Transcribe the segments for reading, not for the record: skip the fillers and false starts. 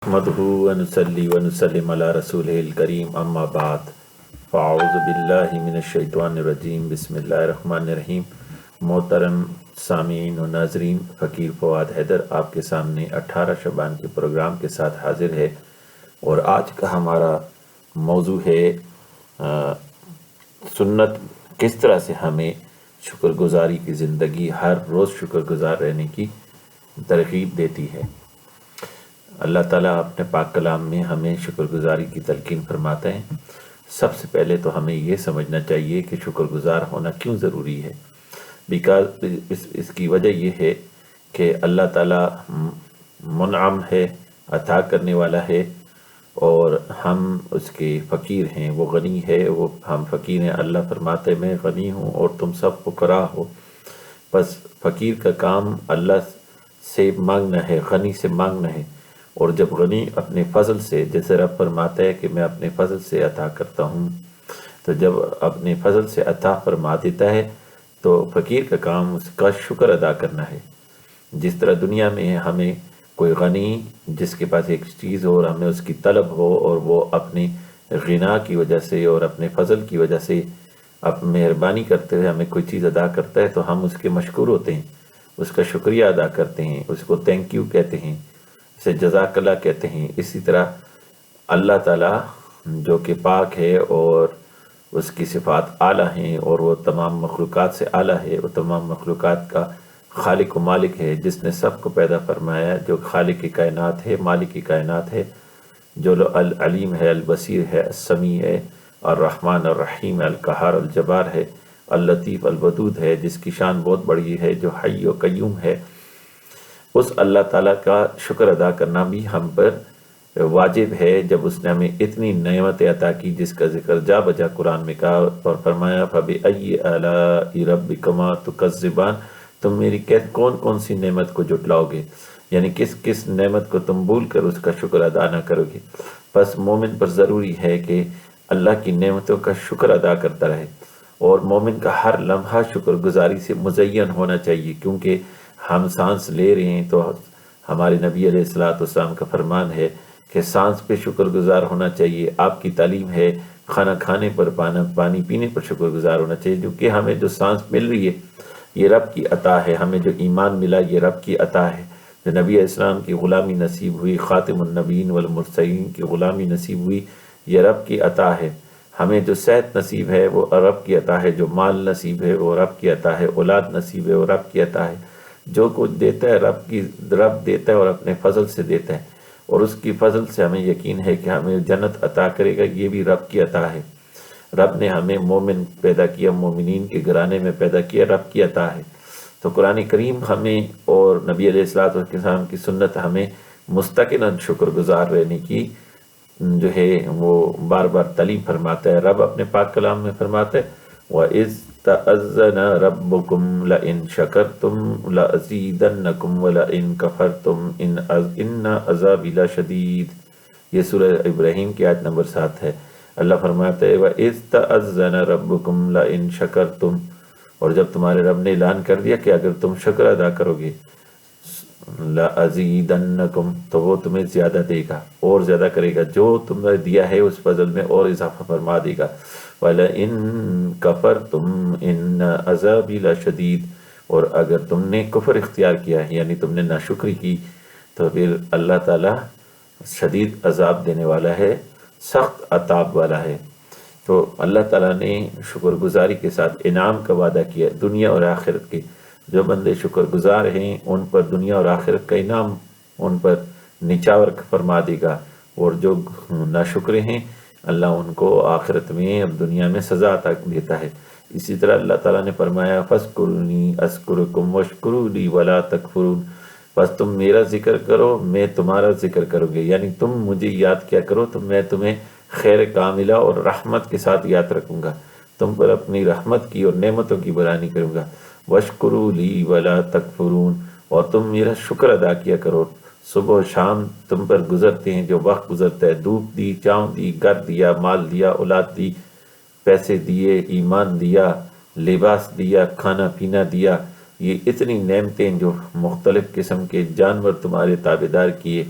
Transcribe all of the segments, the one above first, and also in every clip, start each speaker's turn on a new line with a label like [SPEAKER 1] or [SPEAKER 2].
[SPEAKER 1] نحمده ونصلي ونسلم على رسوله الكريم اما بعد فاعوذ باللہ من الشیطان الرجیم بسم اللہ الرحمن الرحیم۔ محترم سامعین و ناظرین، فقیر فواد حیدر آپ کے سامنے 18 شعبان کے پروگرام کے ساتھ حاضر ہے، اور آج کا ہمارا موضوع ہے سنت کس طرح سے ہمیں شکر گزاری کی زندگی، ہر روز شکر گزار رہنے کی ترغیب دیتی ہے۔ اللہ تعالیٰ اپنے پاک کلام میں ہمیں شکر گزاری کی تلقین فرماتے ہیں۔ سب سے پہلے تو ہمیں یہ سمجھنا چاہیے کہ شکر گزار ہونا کیوں ضروری ہے، اس کی وجہ یہ ہے کہ اللہ تعالیٰ منعم ہے، عطا کرنے والا ہے، اور ہم اس کے فقیر ہیں۔ وہ غنی ہے، وہ ہم فقیر ہیں۔ اللہ فرماتے میں غنی ہوں اور تم سب فقراء ہو۔ بس فقیر کا کام اللہ سے مانگنا ہے، غنی سے مانگنا ہے، اور جب غنی اپنے فضل سے، جیسے رب فرماتا ہے کہ میں اپنے فضل سے عطا کرتا ہوں، تو جب اپنے فضل سے عطا فرما دیتا ہے تو فقیر کا کام اس کا شکر ادا کرنا ہے۔ جس طرح دنیا میں ہمیں کوئی غنی جس کے پاس ایک چیز ہو اور ہمیں اس کی طلب ہو، اور وہ اپنی غنا کی وجہ سے اور اپنے فضل کی وجہ سے مہربانی کرتے ہوئے ہمیں کوئی چیز ادا کرتا ہے تو ہم اس کے مشکور ہوتے ہیں، اس کا شکریہ ادا کرتے ہیں، اس کو تھینک یو کہتے ہیں، اسے جزاک اللہ کہتے ہیں۔ اسی طرح اللہ تعالیٰ جو کہ پاک ہے اور اس کی صفات اعلیٰ ہیں، اور وہ تمام مخلوقات سے اعلیٰ ہے، وہ تمام مخلوقات کا خالق و مالک ہے، جس نے سب کو پیدا فرمایا ہے، جو خالق کی کائنات ہے، مالک کی کائنات ہے، جو العلیم ہے، البصیر ہے، السمیع ہے، الرحمن الرحیم، القہار الجبار ہے، اللطیف الودود ہے، جس کی شان بہت بڑی ہے، جو حی و قیوم ہے۔ اس اللہ تعالیٰ کا شکر ادا کرنا بھی ہم پر واجب ہے، جب اس نے ہمیں اتنی نعمت عطا کی جس کا ذکر جا بجا قرآن میں کہا اور فرمایا فَبِأَيِّ آلَاءِ رَبِّكُمَا تُكَذِّبَانِ، تم میری کون کون سی نعمت کو جھٹلاؤ گے، یعنی کس کس نعمت کو تم بھول کر اس کا شکر ادا نہ کرو گے۔ بس مومن پر ضروری ہے کہ اللہ کی نعمتوں کا شکر ادا کرتا رہے، اور مومن کا ہر لمحہ شکر گزاری سے مزین ہونا چاہیے، کیونکہ ہم سانس لے رہے ہیں تو ہمارے نبی علیہ السلام کا فرمان ہے کہ سانس پہ شکر گزار ہونا چاہیے۔ آپ کی تعلیم ہے کھانا کھانے پر، پانی پینے پر شکر گزار ہونا چاہیے، کیونکہ ہمیں جو سانس مل رہی ہے یہ رب کی عطا ہے، ہمیں جو ایمان ملا یہ رب کی عطا ہے، جو نبی علیہ السلام کی غلامی نصیب ہوئی، خاتم النبیین والمرسلین کی غلامی نصیب ہوئی، یہ رب کی عطا ہے۔ ہمیں جو صحت نصیب ہے وہ رب کی عطا ہے، جو مال نصیب ہے وہ رب کی عطا ہے، اولاد نصیب ہے وہ رب کی عطا ہے۔ جو کچھ دیتا ہے رب دیتا ہے، اور اپنے فضل سے دیتا ہے، اور اس کی فضل سے ہمیں یقین ہے کہ ہمیں جنت عطا کرے گا، یہ بھی رب کی عطا ہے۔ رب نے ہمیں مومن پیدا کیا، مومنین کے گھرانے میں پیدا کیا، رب کی عطا ہے۔ تو قرآن کریم ہمیں اور نبی علیہ السلام کی سنت ہمیں مستقلاً شکر گزار رہنے کی جو ہے وہ بار بار تعلیم فرماتا ہے۔ رب اپنے پاک کلام میں فرماتا ہے وَإِذْ تَأَذَّنَ رَبُّكُمْ لَئِن شَكَرْتُمْ لَأَزِيدَنَّكُمْ وَلَئِن كَفَرْتُمْ إِنَّ عَذَابِي لَشَدِيدٌ۔ یہ سورہ ابراہیم کی آیت نمبر 7 ہے۔ اللہ فرماتا ہے وَإِذْ تَأَذَّنَ رَبُّكُمْ لَئِن شَكَرْتُمْ، اور جب تمہارے رب نے اعلان کر دیا کہ اگر تم شکر ادا کرو گے لَأَزِيدَنَّكُمْ، تو وہ تمہیں زیادہ دے گا اور زیادہ کرے گا، جو تم نے دیا ہے اس فضل میں اور اضافہ فرما دے گا۔ وَلَئِن كَفَرْتُمْ إِنَّ عَذَابِي لَشَدِيدٌ، اور اگر تم نے کفر اختیار کیا ہے یعنی تم نے ناشکری کی، تو پھر اللہ تعالیٰ شدید عذاب دینے والا ہے، سخت عذاب والا ہے۔ تو اللہ تعالیٰ نے شکر گزاری کے ساتھ انعام کا وعدہ کیا، دنیا اور آخرت کے۔ جو بندے شکر گزار ہیں ان پر دنیا اور آخرت کا انعام ان پر نچاور فرما دے گا، اور جو ناشکرے ہیں اللہ ان کو آخرت میں اب دنیا میں سزا عطا دیتا ہے۔ اسی طرح اللہ تعالیٰ نے فرمایا فَاذْكُرُونِي أَذْكُرْكُمْ وَاشْكُرُوا لِي وَلَا تَكْفُرُونَ، بس تم میرا ذکر کرو میں تمہارا ذکر کروں گے، یعنی تم مجھے یاد کیا کرو تو میں تمہیں خیر کاملہ اور رحمت کے ساتھ یاد رکھوں گا، تم پر اپنی رحمت کی اور نعمتوں کی برانی کروں گا۔ وَاشْكُرُوا لِي وَلَا تَكْفُرُونَ، اور تم میرا شکر ادا کیا کرو۔ صبح و شام تم پر گزرتے ہیں جو وقت گزرتا ہے، دھوپ دی، چھاؤں دی، گھر دیا، مال دیا، اولاد دی، پیسے دیے، ایمان دیا، لباس دیا، کھانا پینا دیا، یہ اتنی نعمتیں جو مختلف قسم کے جانور تمہارے تابعدار کیے،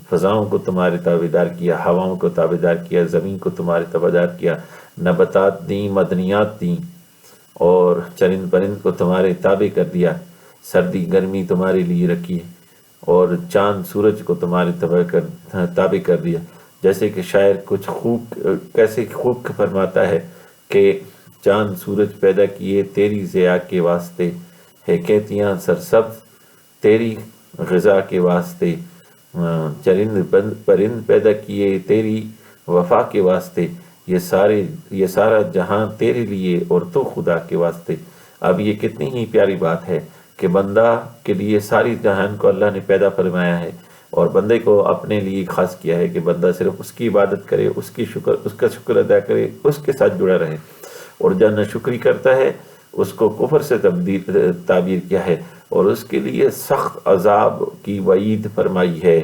[SPEAKER 1] فضاؤں کو تمہارے تابعدار کیا، ہواؤں کو تابعدار کیا، زمین کو تمہارے تابعدار کیا، نباتات دیں، مدنیات دیں، اور چرند پرند کو تمہارے تابع کر دیا، سردی گرمی تمہارے لیے رکھی ہے، اور چاند سورج کو تمہارے تابع کر دیا۔ جیسے کہ شاعر کچھ خوب کیسے خوب فرماتا ہے کہ چاند سورج پیدا کیے تیری ضیاء کے واسطے، ہے کھیتیاں سرسبز تیری غذا کے واسطے، چرند پرند پیدا کیے تیری وفا کے واسطے، یہ سارا جہاں تیرے لیے اور تو خدا کے واسطے۔ اب یہ کتنی ہی پیاری بات ہے کہ بندہ کے لیے ساری جہان کو اللہ نے پیدا فرمایا ہے، اور بندے کو اپنے لیے خاص کیا ہے کہ بندہ صرف اس کی عبادت کرے، اس کا شکر ادا کرے، اس کے ساتھ جڑا رہے، اور جو ناشکری کرتا ہے اس کو کفر سے تعبیر کیا ہے، اور اس کے لیے سخت عذاب کی وعید فرمائی ہے۔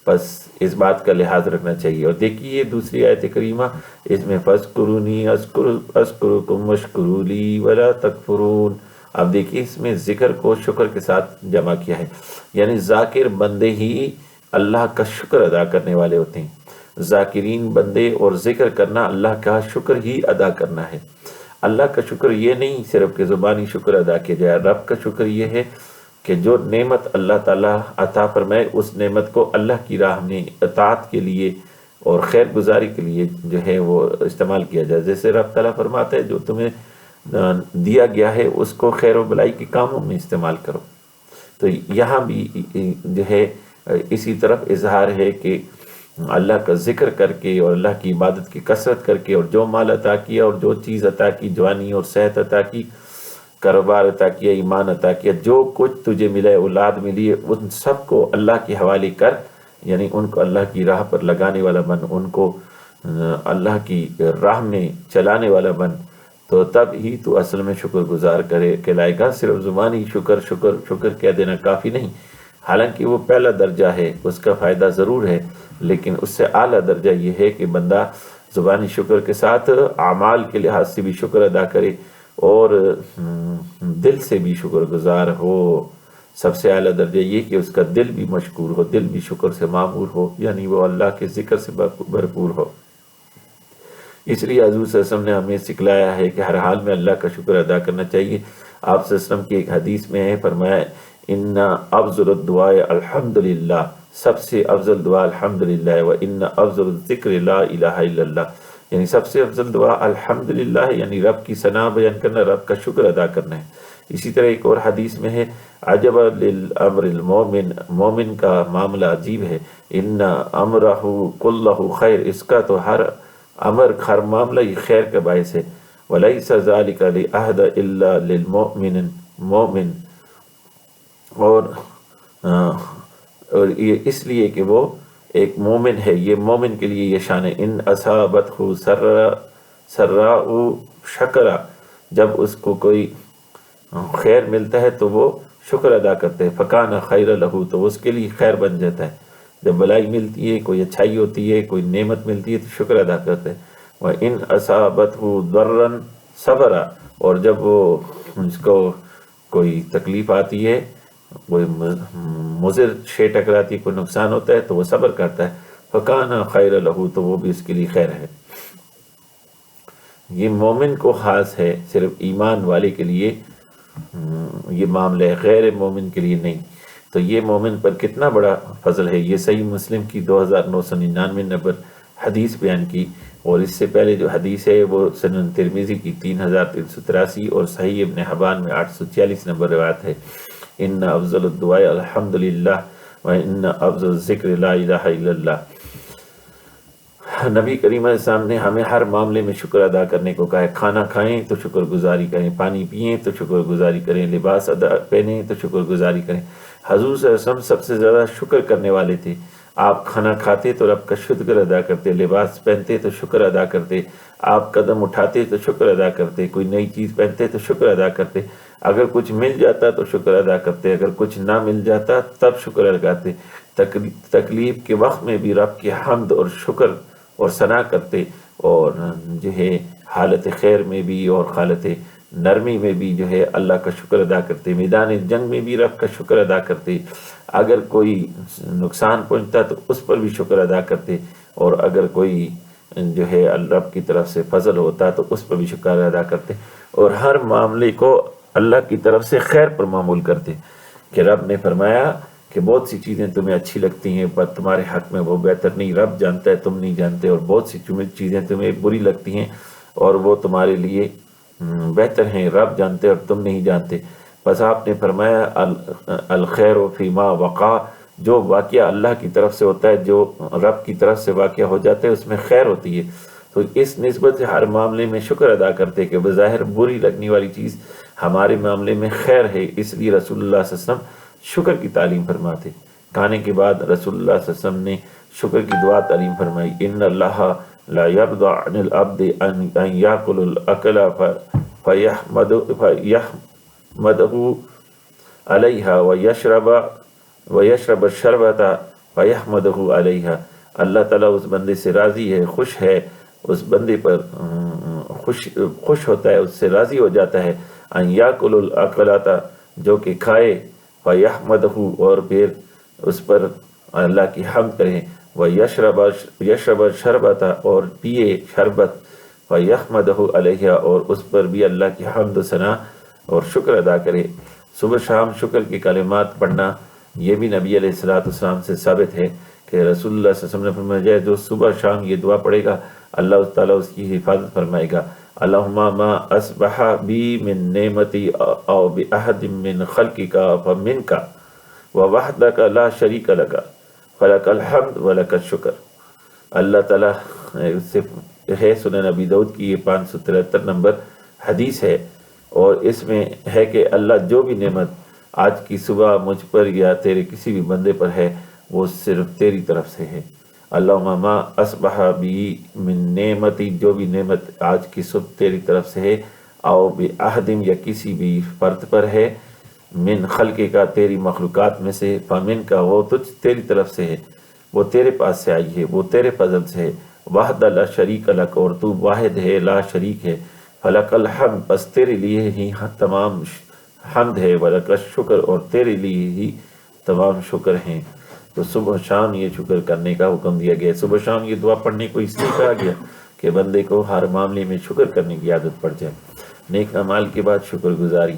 [SPEAKER 1] بس اس بات کا لحاظ رکھنا چاہیے۔ اور دیکھیے دوسری آیت کریمہ، اس میں فَاذْكُرُونِي أَذْكُرْكُمْ وَاشْكُرُوا لِي وَلَا تَكْفُرُونَ۔ اب دیکھیے اس میں ذکر کو شکر کے ساتھ جمع کیا ہے، یعنی ذاکر بندے ہی اللہ کا شکر ادا کرنے والے ہوتے ہیں۔ ذاکرین بندے، اور ذکر کرنا اللہ کا شکر ہی ادا کرنا ہے۔ اللہ کا شکر یہ نہیں صرف کہ زبانی شکر ادا کیا جائے، رب کا شکر یہ ہے کہ جو نعمت اللہ تعالیٰ عطا فرمائے اس نعمت کو اللہ کی راہ میں اطاعت کے لیے اور خیر گزاری کے لیے جو ہے وہ استعمال کیا جائے۔ جیسے رب تعالیٰ فرماتا ہے جو تمہیں دیا گیا ہے اس کو خیر و بلائی کے کاموں میں استعمال کرو۔ تو یہاں بھی جو ہے اسی طرف اظہار ہے کہ اللہ کا ذکر کر کے اور اللہ کی عبادت کی کثرت کر کے، اور جو مال عطا کیا اور جو چیز عطا کی، جوانی اور صحت عطا کی، کاروبار عطا کیا، ایمان عطا کیا، جو کچھ تجھے ملا ہے، اولاد ملی ہے، ان سب کو اللہ کے حوالے کر، یعنی ان کو اللہ کی راہ پر لگانے والا بن، ان کو اللہ کی راہ میں چلانے والا بن، تو تب ہی تو اصل میں شکر گزار کہلائے گا۔ صرف زبانی شکر شکر شکر کہہ دینا کافی نہیں، حالانکہ وہ پہلا درجہ ہے، اس کا فائدہ ضرور ہے، لیکن اس سے اعلیٰ درجہ یہ ہے کہ بندہ زبانی شکر کے ساتھ اعمال کے لحاظ سے بھی شکر ادا کرے اور دل سے بھی شکر گزار ہو۔ سب سے اعلیٰ درجہ یہ کہ اس کا دل بھی مشکور ہو، دل بھی شکر سے معمور ہو، یعنی وہ اللہ کے ذکر سے بھرپور ہو۔ اس لیے حضور صلی اللہ علیہ وسلم نے ہمیں سکھلایا ہے کہ ہر حال میں اللہ کا شکر ادا کرنا چاہیے۔ آپ صلی اللہ علیہ وسلم کی ایک حدیث میں ہے، فرمایا ان افضل الدعاء الحمدللہ، سب سے افضل دعا الحمدللہ، و ان افضل الذکر لا الہ الا اللہ، یعنی سب سے افضل دعا الحمدللہ، یعنی رب کی ثنا بیان کرنا، رب کا شکر ادا کرنا ہے۔ اسی طرح ایک اور حدیث میں ہے عجب للامر المومن، مومن کا معاملہ عجیب ہے، ان امرہ کلہ خیر، اس کا تو ہر امر، ہر معاملہ یہ خیر کا باعث ہے، ولیس ذلک لأحد الا للمؤمن، مومن، اور یہ اس لیے کہ وہ ایک مومن ہے، یہ مومن کے لیے یہ شان ہے۔ ان اصابتہ سراء شکرا، جب اس کو کوئی خیر ملتا ہے تو وہ شکر ادا کرتے ہیں، فکان خیر لہ، تو اس کے لیے خیر بن جاتا ہے۔ جب بلائی ملتی ہے، کوئی اچھائی ہوتی ہے، کوئی نعمت ملتی ہے تو شکر ادا کرتے ہیں۔ وَإِنْ أَصَابَتْهُ ضَرًّا صَبَرَ، اور جب وہ اس کو کوئی تکلیف آتی ہے، کوئی مضر شے ٹکراتی ہے، کوئی نقصان ہوتا ہے تو وہ صبر کرتا ہے، فَكَانَ خَيْرَ لَهُ، تو وہ بھی اس کے لیے خیر ہے۔ یہ مومن کو خاص ہے، صرف ایمان والے کے لیے یہ معاملہ ہے، غیر مومن کے لیے نہیں۔ تو یہ مومن پر کتنا بڑا فضل ہے۔ یہ صحیح مسلم کی 2999 نمبر حدیث بیان کی، اور اس سے پہلے جو حدیث ہے وہ سنن ترمذی کی 3383 اور صحیح ابن حبان میں 846 نمبر روایت ہے۔ ان افضل الدعاء الحمدللہ، و ان افضل الذکر لا الہ الا اللہ۔ نبی کریم علیہ السلام نے ہمیں ہر معاملے میں شکر ادا کرنے کو کہا ہے۔ کھانا کھائیں تو شکر گزاری کریں، پانی پئیں تو شکر گزاری کریں، لباس پہنیں تو شکر گزاری کریں۔ حضور صلی اللہ علیہ وسلم سب سے زیادہ شکر کرنے والے تھے۔ آپ کھانا کھاتے تو رب کا شکر ادا کرتے، لباس پہنتے تو شکر ادا کرتے، آپ قدم اٹھاتے تو شکر ادا کرتے، کوئی نئی چیز پہنتے تو شکر ادا کرتے، اگر کچھ مل جاتا تو شکر ادا کرتے، اگر کچھ نہ مل جاتا تب شکر ادا کرتے، تکلیف کے وقت میں بھی رب کی حمد اور شکر اور ثنا کرتے، اور جو ہے حالت خیر میں بھی اور حالت نرمی میں بھی جو ہے اللہ کا شکر ادا کرتے، میدان جنگ میں بھی رب کا شکر ادا کرتے، اگر کوئی نقصان پہنچتا تو اس پر بھی شکر ادا کرتے، اور اگر کوئی جو ہے رب کی طرف سے فضل ہوتا تو اس پر بھی شکر ادا کرتے، اور ہر معاملے کو اللہ کی طرف سے خیر پر معمول کرتے، کہ رب نے فرمایا کہ بہت سی چیزیں تمہیں اچھی لگتی ہیں پر تمہارے حق میں وہ بہتر نہیں، رب جانتا ہے تم نہیں جانتے، اور بہت سی چیزیں تمہیں بری لگتی ہیں اور وہ تمہارے لیے بہتر ہیں، رب جانتے اور تم نہیں جانتے۔ بس آپ نے فرمایا الخیر فیما وقع، جو واقعہ اللہ کی طرف سے ہوتا ہے، جو رب کی طرف سے واقعہ ہو جاتا ہے اس میں خیر ہوتی ہے، تو اس نسبت سے ہر معاملے میں شکر ادا کرتے کہ بظاہر بری لگنے والی چیز ہمارے معاملے میں خیر ہے، اس لیے رسول اللہ صلی اللہ علیہ وسلم شکر کی تعلیم فرماتے۔ کھانے کے بعد رسول اللہ صلی اللہ علیہ وسلم نے شکر کی دعا تعلیم فرمائی، ان اللہ لا يرضى عن العبد ان ياكل الاكل فيحمده عليها ويشرب الشربة فيحمده عليها، اللہ تعالیٰ اس بندے سے راضی ہے، خوش ہے، اس بندے پر خوش ہوتا ہے، اس سے راضی ہو جاتا ہے، ان یاکل الاکلات، جو کہ کھائے، فیحمدہ، اور پھر اس پر اللہ کی حمد کرے، ویشرب الشربۃ، اور پیے شربت، فیحمدہ علیہ، اور اس پر بھی اللہ کی حمد و ثنا اور شکر ادا کرے۔ صبح شام شکر کے کلمات پڑھنا یہ بھی نبی علیہ السلام سے ثابت ہے کہ رسول اللہ صلی اللہ علیہ وسلم نے فرمایا جو صبح شام یہ دعا پڑھے گا اللہ تعالیٰ اس کی حفاظت فرمائے گا۔ اللہم ما اصبح بی من نعمتی او باحد من خلقک فمنک ووحدک لا شریک لک فلک الحمد ولک الشکر۔ اللہ تعالیٰ اس سے ہے، سنن ابی داؤد کی یہ 573 نمبر حدیث ہے، اور اس میں ہے کہ اللہ جو بھی نعمت آج کی صبح مجھ پر یا تیرے کسی بھی بندے پر ہے وہ صرف تیری طرف سے ہے۔ اللہم ما اصبح بی من نعمتی، جو بھی نعمت آج کی صبح تیری طرف سے ہے، او باحدم، یا کسی بھی فرد پر ہے، من خلقے کا، تیری مخلوقات میں سے، فمن کا، وہ تجھ تیری طرف سے ہے، وہ تیرے پاس سے آئی ہے، وہ تیرے فضل سے ہے، وحد لا شریک لک، اور تو واحد ہے، لا شریک ہے، فلک الحمد، بس تیرے لیے ہی تمام حمد ہے، ولک الشکر، اور تیرے لیے ہی تمام شکر ہیں۔ تو صبح شام یہ شکر کرنے کا حکم دیا گیا ہے۔ صبح شام یہ دعا پڑھنے کو اس لیے کہا گیا کہ بندے کو ہر معاملے میں شکر کرنے کی عادت پڑ جائے۔ نیک اعمال کے بعد شکر گزاری،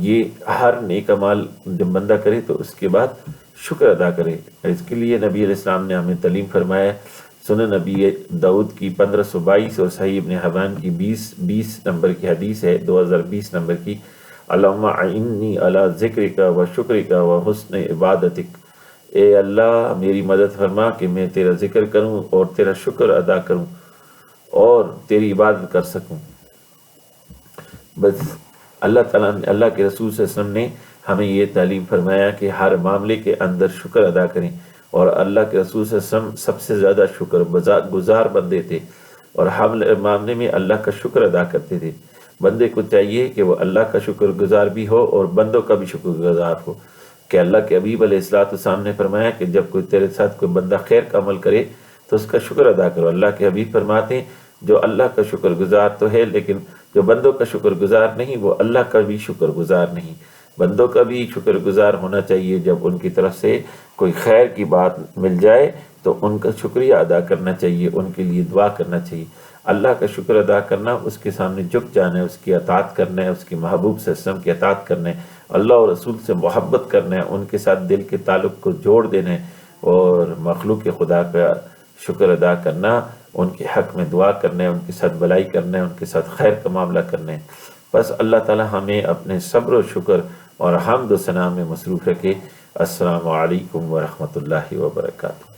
[SPEAKER 1] یہ ہر نیک اعمال جب بندہ کرے تو اس کے بعد شکر ادا کرے۔ اس کے لیے نبی علیہ السلام نے ہمیں تعلیم فرمایا، سنن نبی داؤد کی 1522 اور صحیح ابن حبان کی 20 نمبر کی حدیث ہے، 2020 نمبر کی، اللہم اعنی علی ذکرک و شکرک و حسن عبادتک، اے اللہ میری مدد فرما کہ میں تیرا ذکر کروں اور تیرا شکر ادا کروں اور تیری عبادت کر سکوں۔ بس اللہ تعالیٰ نے، اللہ کے رسول صلی اللہ علیہ وسلم نے ہمیں یہ تعلیم فرمایا کہ ہر معاملے کے اندر شکر ادا کریں، اور اللہ کے رسول صلی اللہ علیہ وسلم سب سے زیادہ شکر گزار بندے تھے، اور ہم معاملے میں اللہ کا شکر ادا کرتے تھے۔ بندے کو چاہیے کہ وہ اللہ کا شکر گزار بھی ہو اور بندوں کا بھی شکر گزار ہو، کہ اللہ کے حبیب علیہ السلام نے فرمایا کہ جب کوئی تیرے ساتھ کوئی بندہ خیر کا عمل کرے تو اس کا شکر ادا کرو۔ اللہ کے حبیب فرماتے ہیں جو اللہ کا شکر گزار تو ہے، لیکن جو بندوں کا شکر گزار نہیں وہ اللہ کا بھی شکر گزار نہیں۔ بندوں کا بھی شکر گزار ہونا چاہیے، جب ان کی طرف سے کوئی خیر کی بات مل جائے تو ان کا شکریہ ادا کرنا چاہیے، ان کے لیے دعا کرنا چاہیے۔ اللہ کا شکر ادا کرنا، اس کے سامنے جھک جانا ہے، اس کی اطاعت کرنا ہے، اس کے محبوب صلی اللہ علیہ وسلم کی اطاعت کرنا ہے، اللہ اور رسول سے محبت کرنا ہے، ان کے ساتھ دل کے تعلق کو جوڑ دینا ہے، اور مخلوق خدا کا شکر ادا کرنا، ان کے حق میں دعا کرنا ہے، ان کے ساتھ بلائی کرنا ہے، ان کے ساتھ خیر کا معاملہ کرنا ہے۔ بس اللہ تعالی ہمیں اپنے صبر و شکر اور حمد و ثنا میں مصروف رکھے۔ السلام علیکم ورحمۃ اللہ وبرکاتہ۔